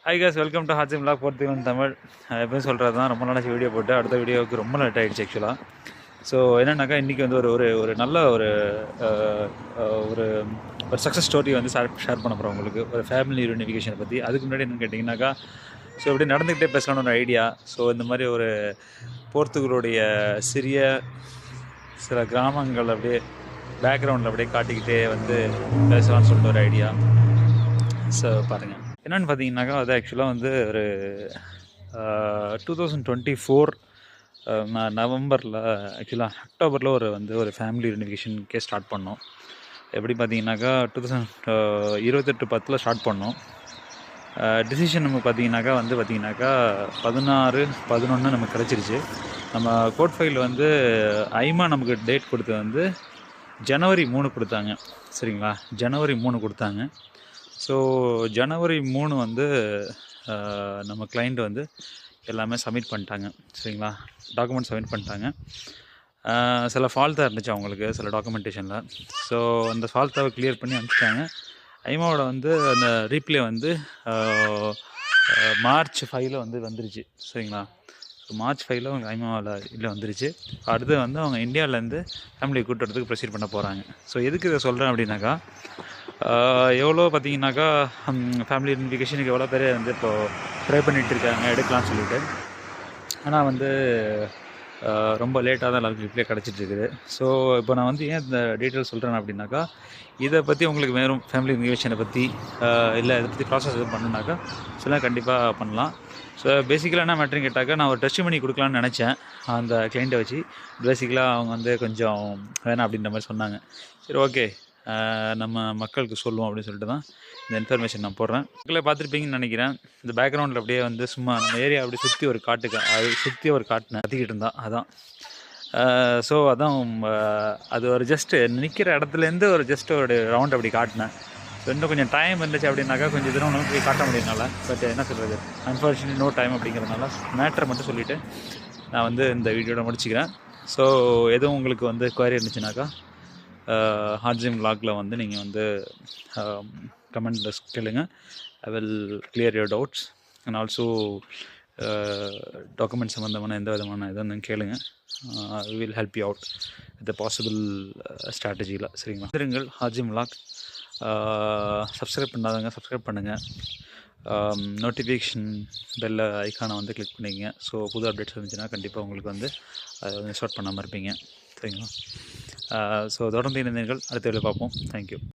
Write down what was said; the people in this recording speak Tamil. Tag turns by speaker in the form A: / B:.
A: ஹாய் காய்ஸ், வெல்கம் டு ஹாட்ஸிம் விலாக் போகிறதுக்கு தமிழ். எப்பயும் சொல்கிறது தான், ரொம்ப நாளாச்சு வீடியோ போட்டு. அடுத்த வீடியோவுக்கு ரொம்ப லேட் ஆகிடுச்சு ஆக்சுவலாக. ஸோ என்னென்னாக்கா இன்றைக்கி வந்து ஒரு ஒரு ஒரு நல்ல ஒரு ஒரு ஒரு சக்ஸஸ் ஸ்டோரி வந்து ஷேர் பண்ண போகிறோம் உங்களுக்கு, ஒரு ஃபேமிலி யூனிஃபிகேஷனை பற்றி. அதுக்கு முன்னாடி என்னென்னு கேட்டிங்கனாக்கா, ஸோ இப்படி நடந்துக்கிட்டே பேசலான்னு ஒரு ஐடியா. ஸோ இந்த மாதிரி ஒரு போர்த்துகலுடைய சிறிய சில கிராமங்கள் அப்படியே பேக்ரவுண்டில் அப்படியே காட்டிக்கிட்டே வந்து பேசலான்னு சொல்லிட்டு ஒரு ஐடியா. ஸோ பாருங்கள், என்னென்னு பார்த்தீங்கன்னாக்கா, அது ஆக்சுவலாக வந்து ஒரு 2024 நவம்பரில், ஆக்சுவலாக அக்டோபரில் ஒரு ஃபேமிலி யூனிஃபிகேஷனுக்கே ஸ்டார்ட் பண்ணோம். எப்படி பார்த்தீங்கன்னாக்கா 2028-10 ஸ்டார்ட் பண்ணோம். டிசிஷன் நம்ம பார்த்தீங்கன்னாக்கா 16/11 நமக்கு கிடச்சிருச்சு. நம்ம கோர்ட் ஃபைல் வந்து ஐமா நமக்கு டேட் கொடுத்து வந்து ஜனவரி 3 கொடுத்தாங்க. சரிங்களா, ஜனவரி 3 கொடுத்தாங்க. ஸோ ஜனவரி 3 வந்து நம்ம கிளைண்ட் வந்து எல்லாமே சப்மிட் பண்ணிட்டாங்க. சரிங்களா, டாக்குமெண்ட் சப்மிட் பண்ணிட்டாங்க. சில ஃபால்ட்டாக இருந்துச்சு அவங்களுக்கு சில டாக்குமெண்டேஷனில். ஸோ அந்த ஃபால்ட்டாவை கிளியர் பண்ணி அனுப்பிச்சிட்டாங்க. ஐமாவோட வந்து அந்த ரீப்ளே வந்து மார்ச் 5 வந்து வந்துருச்சு. சரிங்களா, ஸோ மார்ச் 5 அவங்க ஐமாவில் இல்லை வந்துருச்சு. அடுத்து வந்து அவங்க இந்தியாவிலேருந்து ஃபேமிலி கூட்டுறதுக்கு ப்ரொசீட் பண்ண போகிறாங்க. ஸோ எதுக்கு இதை சொல்கிறேன் அப்படின்னாக்கா, எவ்வளோ பார்த்தீங்கன்னாக்கா ஃபேமிலி யூனிஃபிகேஷனுக்கு எவ்வளோ பேர் வந்து இப்போது ட்ரை பண்ணிகிட்டு இருக்காங்க எடுக்கலாம்னு சொல்லிட்டு. ஆனால் வந்து ரொம்ப லேட்டாக தான் எல்லாருக்கும் ரிப்ளே கிடச்சிட்ருக்குது. ஸோ இப்போ நான் வந்து ஏன் இந்த டீட்டெயில் சொல்கிறேன் அப்படின்னாக்கா, இதை பற்றி உங்களுக்கு வெறும் ஃபேமிலி யூனிஃபிகேஷனை பற்றி இல்லை இதை பற்றி ப்ராசஸ் எதுவும் பண்ணுனாக்கா சொல்லலாம், கண்டிப்பாக பண்ணலாம். ஸோ பேசிக்கலாக என்ன மேட்ருன்னு கேட்டாக்கா, நான் ஒரு டெஸ்டிமனி கொடுக்கலான்னு நினச்சேன் அந்த கிளைண்ட்டை வச்சு. பேசிக்கலாக அவங்க வந்து கொஞ்சம் வேணாம் அப்படின்ற மாதிரி சொன்னாங்க. சரி, ஓகே, நம்ம மக்களுக்கு சொல்லுவோம் அப்படின்னு சொல்லிட்டு தான் இந்த இன்ஃபர்மேஷன் நான் போடுறேன். மக்களை பார்த்துருப்பீங்கன்னு நினைக்கிறேன். இந்த பேக்ரவுண்டில் அப்படியே வந்து சும்மா நம்ம ஏரியா அப்படி சுற்றி ஒரு காட்டுனேன் கத்திக்கிட்டு இருந்தான். அதான் ஸோ அதான் அது ஒரு ஜஸ்ட்டு நிற்கிற இடத்துலேருந்து ஒரு ரவுண்ட் அப்படி காட்டினேன். ஸோ இன்னும் கொஞ்சம் டைம் இருந்துச்சு அப்படின்னாக்கா கொஞ்சம் தூரம் ஒன்று போய் காட்ட முடியுதுனால, பட் என்ன சொல்கிறது, அன்ஃபார்ச்சுனேட்லி நோ டைம் அப்படிங்கிறதுனால மேட்டரை மட்டும் சொல்லிவிட்டு நான் வந்து இந்த வீடியோட முடிச்சுக்கிறேன். ஸோ எதுவும் உங்களுக்கு வந்து குவரி இருந்துச்சுனாக்கா ஹாட்ஸிம் விலாகில் வந்து நீங்கள் வந்து கமெண்ட்டில் கேளுங்க. I will clear your doubts and also document சம்மந்தமான எந்த விதமான இதுன்னு கேளுங்க. We will help you out with possible ஸ்ட்ராட்டஜியில். சரிங்களா, இருங்கள் ஹாட்ஸிம் விலாக். சப்ஸ்கிரைப் பண்ணாதவங்க சப்ஸ்கிரைப் பண்ணுங்கள். நோட்டிஃபிகேஷன் பெல்ல ஐக்கானை வந்து கிளிக் பண்ணிங்க. ஸோ புது அப்டேட்ஸ் இருந்துச்சுன்னா கண்டிப்பாக உங்களுக்கு வந்து அதை வந்து மிஸ் அவுட் பண்ணாமல் இருப்பீங்க. சரிங்களா, ஸோ தொடர்ந்து இணைந்தீர்கள். அடுத்த வீடியோவில் பார்ப்போம். தேங்க்யூ.